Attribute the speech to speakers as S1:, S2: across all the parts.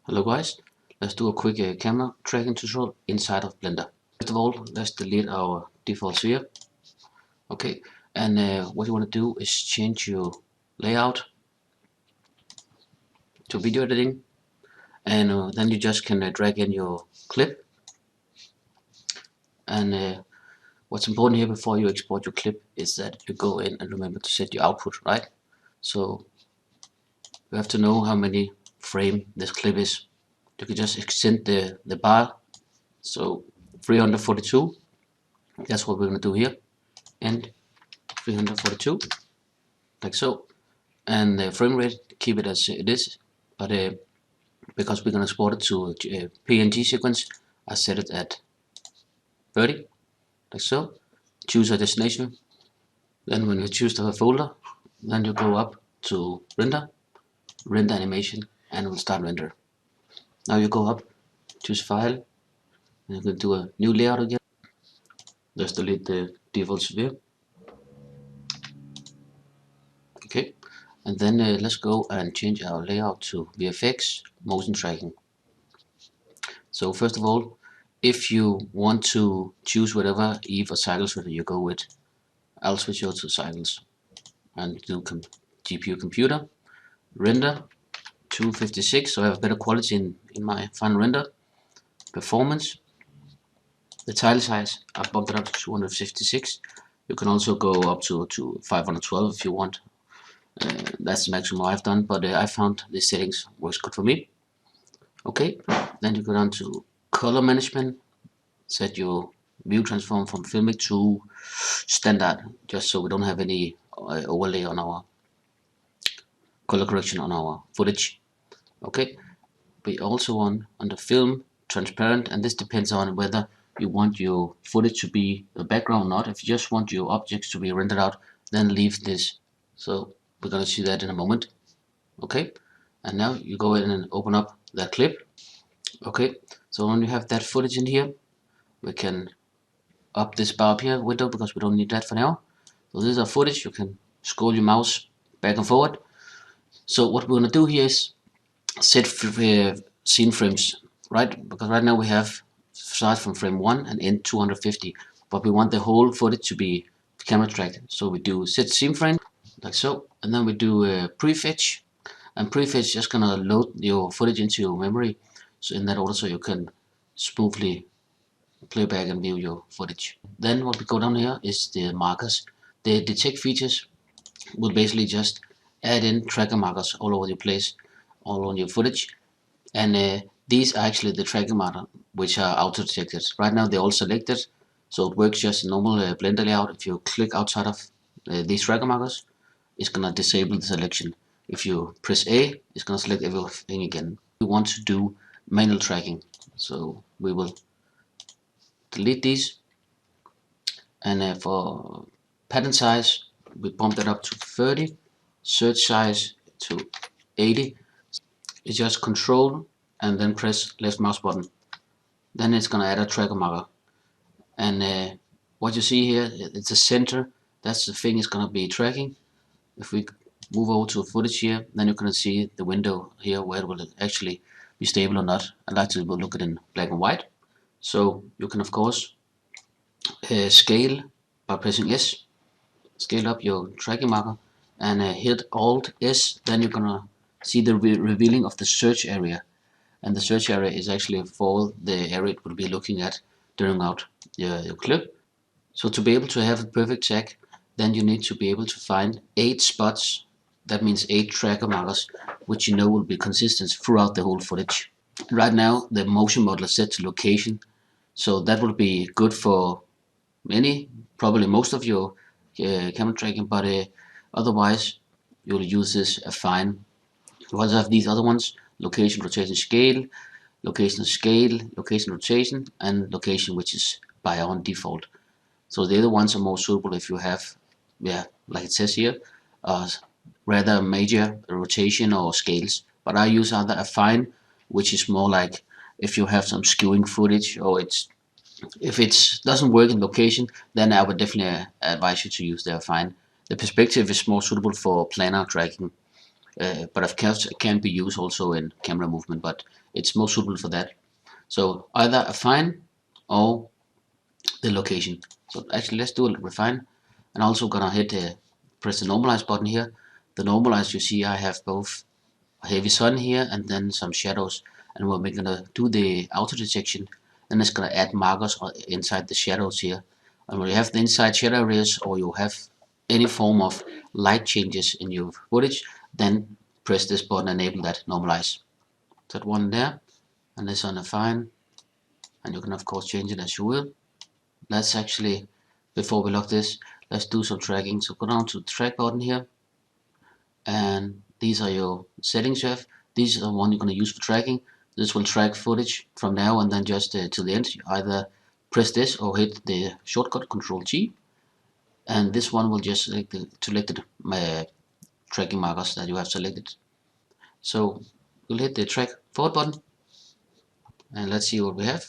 S1: Hello guys, let's do a quick camera tracking tutorial inside of Blender. First of all, let's delete our default sphere. Okay, and what you want to do is change your layout to video editing, and then you just can drag in your clip. And what's important here before you export your clip is that you go in and remember to set your output, right? So you have to know how many frame this clip is. You can just extend the bar, so 342. That's what we're going to do here, and 342, like so. And the frame rate, keep it as it is, but because we're going to export it to a PNG sequence, I set it at 30, like so. Choose a destination. Then when you choose the folder, then you go up to render animation, and it will start render. Now you go up, choose file, and you can do a new layout again. Just delete the default sphere. Okay, and then let's go and change our layout to VFX motion tracking. So first of all, if you want to choose whatever Eve or cycles you go with, I'll switch over to cycles and do GPU computer render 256, so I have better quality in my final render. Performance, the tile size, I bumped it up to 256. You can also go up to 512 if you want. That's the maximum I've done, but I found these settings works good for me. Okay, then you go down to color management, set your view transform from filmic to standard, just so we don't have any overlay on our color correction on our footage. Okay, we also want on the film transparent, and this depends on whether you want your footage to be the background or not. If you just want your objects to be rendered out, then leave this. So we're going to see that in a moment. Okay, and now you go in and open up that clip. Okay, so when you have that footage in here, we can up this bar up here window because we don't need that for now. So this is our footage. You can scroll your mouse back and forward. So what we're going to do here is set scene frames, right? Because right now we have start from frame 1 and end 250, but we want the whole footage to be camera tracked. So we do set scene frame, like so, and then we do prefetch, and prefetch is just gonna load your footage into your memory, so in that order, so you can smoothly play back and view your footage. Then what we go down here is the markers. The detect features will basically just add in tracker markers all over your place, all on your footage, and these are actually the tracker markers which are auto detected. Right now they're all selected, so it works just normal Blender layout. If you click outside of these tracker markers, it's gonna disable the selection. If you press A, it's gonna select everything again. We want to do manual tracking, so we will delete these, and for pattern size we bump that up to 30, search size to 80. It's just control and then press left mouse button, then it's gonna add a tracker marker, and what you see here, it's the center, that's the thing it's gonna be tracking. If we move over to footage here, then you're gonna see the window here where it will actually be stable or not. I like to look at it in black and white, so you can of course scale by pressing S, scale up your tracking marker, and hit Alt S. Then you're gonna see the revealing of the search area, and the search area is actually for the area it will be looking at during out your clip. So to be able to have a perfect tag, then you need to be able to find 8 spots. That means 8 tracker markers, which you know will be consistent throughout the whole footage. Right now the motion model is set to location, so that will be good for many, probably most of your camera tracking, but otherwise you'll use this affine. You also have these other ones: location, rotation, scale, location, rotation, and location, which is by on default. So the other ones are more suitable if you have, like it says here, rather major rotation or scales. But I use either affine, which is more like if you have some skewing footage, or if it doesn't work in location, then I would definitely advise you to use the affine. The perspective is more suitable for planar tracking. but of course it can be used also in camera movement, but it's more suitable for that. So either affine or the location. So actually let's do a refine, and also gonna hit press the normalize button here. The normalize, you see I have both a heavy sun here and then some shadows, and when we're gonna do the auto detection, then it's gonna add markers inside the shadows here. And when you have the inside shadow areas, or you have any form of light changes in your footage, then press this button, enable that normalize. That one there, and this on a fine, and you can of course change it as you will. Let's actually, before we lock this, let's do some tracking. So go down to the track button here, and these are your settings you have. These are the one you're going to use for tracking. This will track footage from now and then just till the end. You either press this or hit the shortcut Control G, and this one will just select the selected tracking markers that you have selected. So we'll hit the track forward button, and let's see what we have.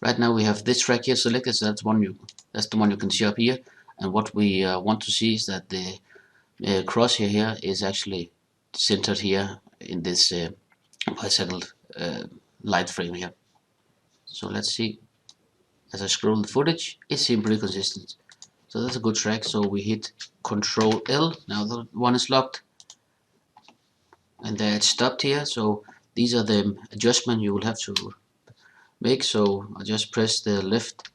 S1: Right now we have this track here selected, so that's the one you can see up here. And what we want to see is that the crosshair here is actually centered here in this bicycled light frame here. So let's see. As I scroll the footage, it seems pretty consistent. So that's a good track. So we hit Control L. Now the one is locked, and then it's stopped here. So these are the adjustments you will have to make. So I just press the left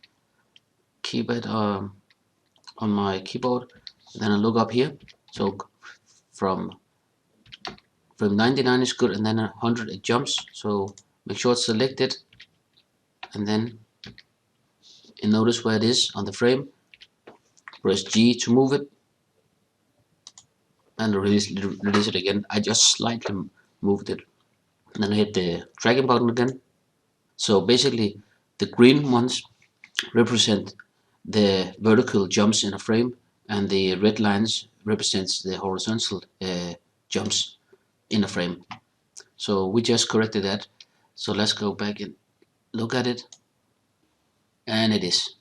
S1: keypad on my keyboard, then I look up here. So from 99 is good, and then 100 it jumps. So make sure it's selected, and then you notice where it is on the frame. Press G to move it, and release it again. I just slightly moved it, and then I hit the tracking button again. So basically the green ones represent the vertical jumps in a frame, and the red lines represents the horizontal jumps in a frame. So we just corrected that. So let's go back and look at it, and it is.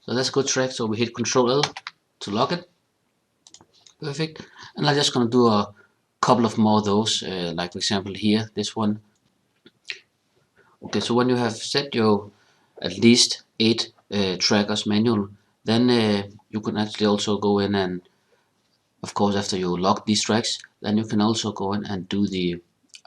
S1: So that's a good track. So we hit Control L to lock it. Perfect. And I'm just gonna do a couple of more of those, like for example here, this one. Okay, so when you have set your at least 8 trackers manual, then you can actually also go in and, of course, after you lock these tracks, then you can also go in and do the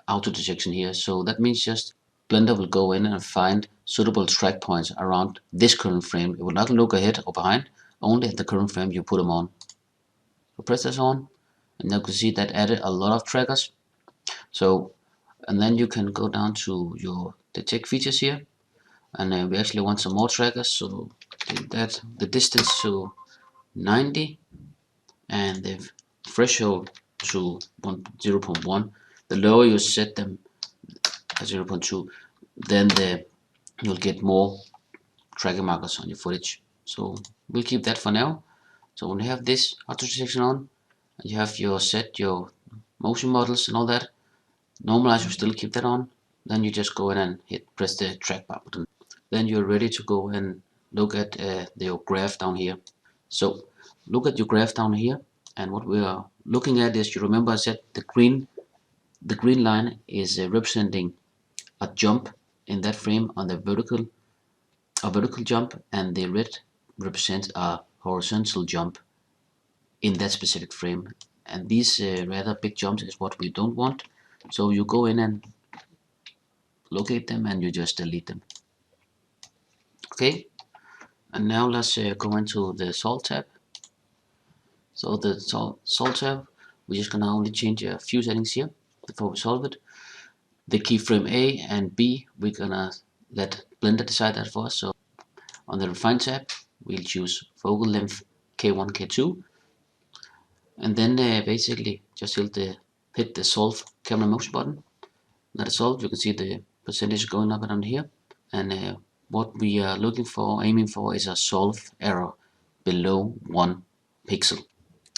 S1: auto detection here. So that means just Blender will go in and find suitable track points around this current frame. It will not look ahead or behind, only at the current frame you put them on. So press this on, and you can see that added a lot of trackers. So, and then you can go down to your detect features here, and we actually want some more trackers. So take that, the distance to 90, and the threshold to 0.1. The lower you set them at 0.2, then you'll get more tracking markers on your footage. So we'll keep that for now. So when you have this auto detection on, and you have your set your motion models and all that, normalize will still keep that on. Then you just go in and press the track bar button. Then you're ready to go and look at your graph down here. So look at your graph down here, and what we are looking at is, you remember I said the green line is representing a jump in that frame on the vertical jump, and the red represents a horizontal jump in that specific frame. And these rather big jumps is what we don't want. So you go in and locate them, and you just delete them. Okay, and now let's go into the solve tab. So the solve tab, we're just gonna only change a few settings here before we solve it. The keyframe A and B, we're gonna let Blender decide that for us. So on the refine tab, we'll choose focal length K1, K2, and then basically just hit the solve camera motion button. Let it solve. You can see the percentage going up and down here, and what we are aiming for is a solve error below 1 pixel.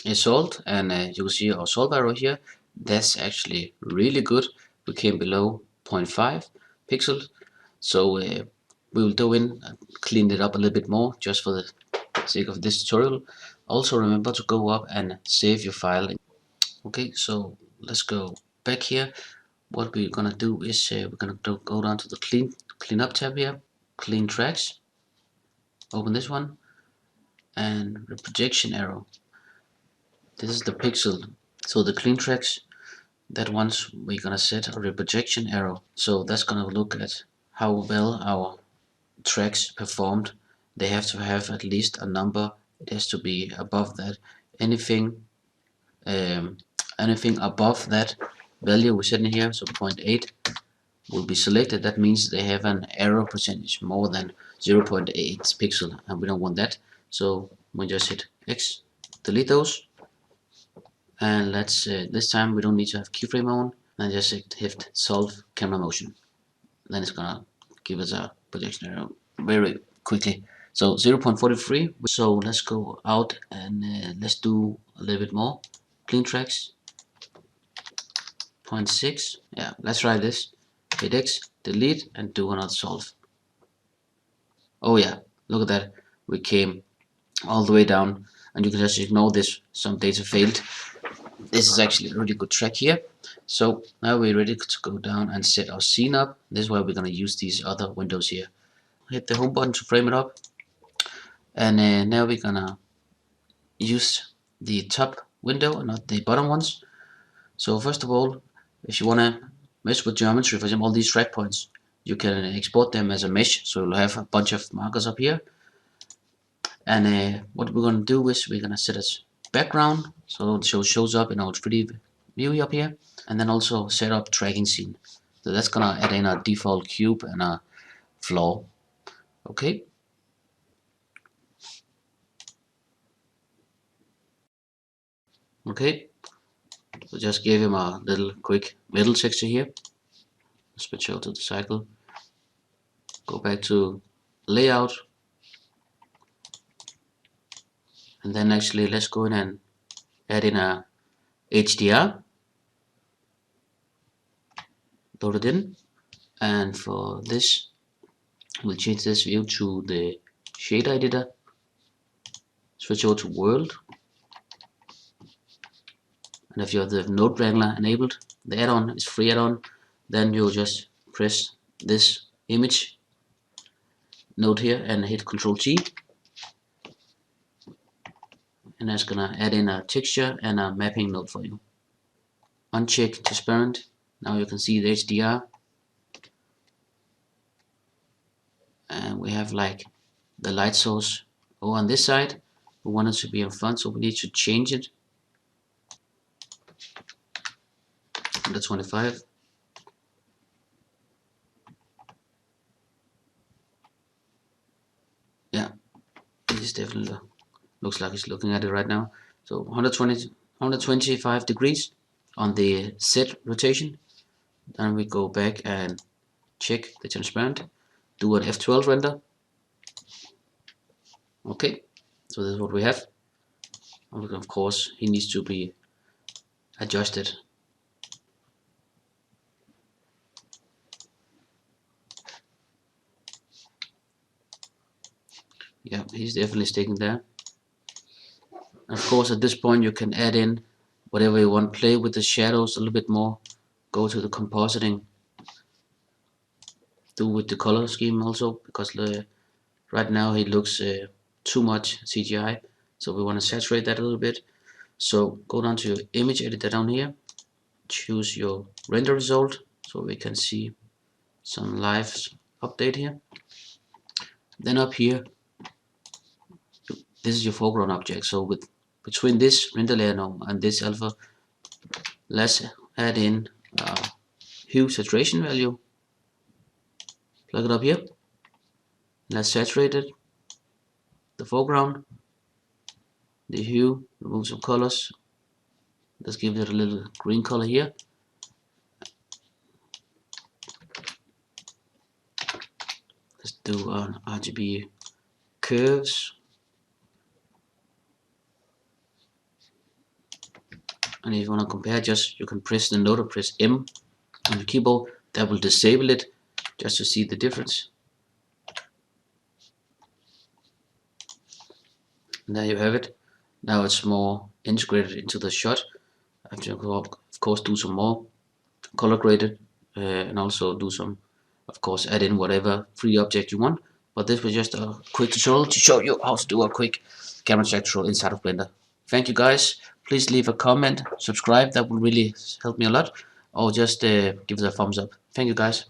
S1: It's solved, and you can see our solve error here. That's actually really good. We came below 0.5 pixels. So we will go in and clean it up a little bit more just for the sake of this tutorial. Also remember to go up and save your file. Okay, so let's go back here. What we're gonna do is we're gonna go down to the clean up tab here, clean tracks, open this one, and the projection arrow. This is the pixel. So the clean tracks, that one's we're gonna set a reprojection arrow. So that's gonna look at how well our tracks performed. They have to have at least a number. It has to be above that. Anything anything above that value we're setting here, so 0.8, will be selected. That means they have an error percentage more than 0.8 pixel, and we don't want that. So we just hit X, delete those, and let's this time we don't need to have keyframe on, and just hit solve camera motion. Then it's gonna give us a projection error very quickly. So 0.43. So let's go out and let's do a little bit more. Clean tracks, 0.6. Yeah, let's try this. Hit X, delete, and do another solve. Oh yeah, look at that. We came all the way down, and you can just ignore this. Some data failed. This is actually a really good track here. So now we're ready to go down and set our scene up. This is where we're going to use these other windows here. Hit the home button to frame it up, and now we're gonna use the top window and not the bottom ones. So first of all, if you want to mess with geometry, for example all these track points, you can export them as a mesh, so you'll have a bunch of markers up here. And what we're going to do is we're going to set as background, so it shows up in our 3D view up here, and then also set up tracking scene. So that's going to add in a default cube and a floor. Okay. Okay. So just gave him a little quick metal texture here. Switch out to the cycle. Go back to layout. And then actually let's go in and add in a HDR. Load it in. And for this, we'll change this view to the shader editor. Switch over to world. And if you have the node wrangler enabled, the add-on is free add-on, then you'll just press this image node here and hit Ctrl T, and that's gonna add in a texture and a mapping node for you. Uncheck transparent. Now you can see the HDR, and we have like the light source over on this side. We want it to be in front, so we need to change it. 125. Yeah, this definitely looks like he's looking at it right now. So 125 degrees on the Z rotation. Then we go back and check the transparent, do an F12 render. Okay, so this is what we have. Of course, he needs to be adjusted. Yeah, he's definitely sticking there. And of course, at this point, you can add in whatever you want. Play with the shadows a little bit more. Go to the compositing. Do with the color scheme also, because right now he looks too much CGI. So we want to saturate that a little bit. So go down to your image editor down here. Choose your render result so we can see some live update here. Then up here, this is your foreground object. So between this render layer now and this alpha, let's add in hue saturation value. Plug it up here. Let's saturate it. The foreground, the hue, remove some colors. Let's give it a little green color here. Let's do an RGB curves. And if you want to compare, you can press the node or press M on the keyboard. That will disable it just to see the difference. And there you have it. Now it's more integrated into the shot. I have to, of course, do some more color graded, and also do some, of course, add in whatever free object you want. But this was just a quick tutorial to show you how to do a quick camera track tutorial inside of Blender. Thank you guys. Please leave a comment, subscribe, that would really help me a lot, or just give it a thumbs up. Thank you guys.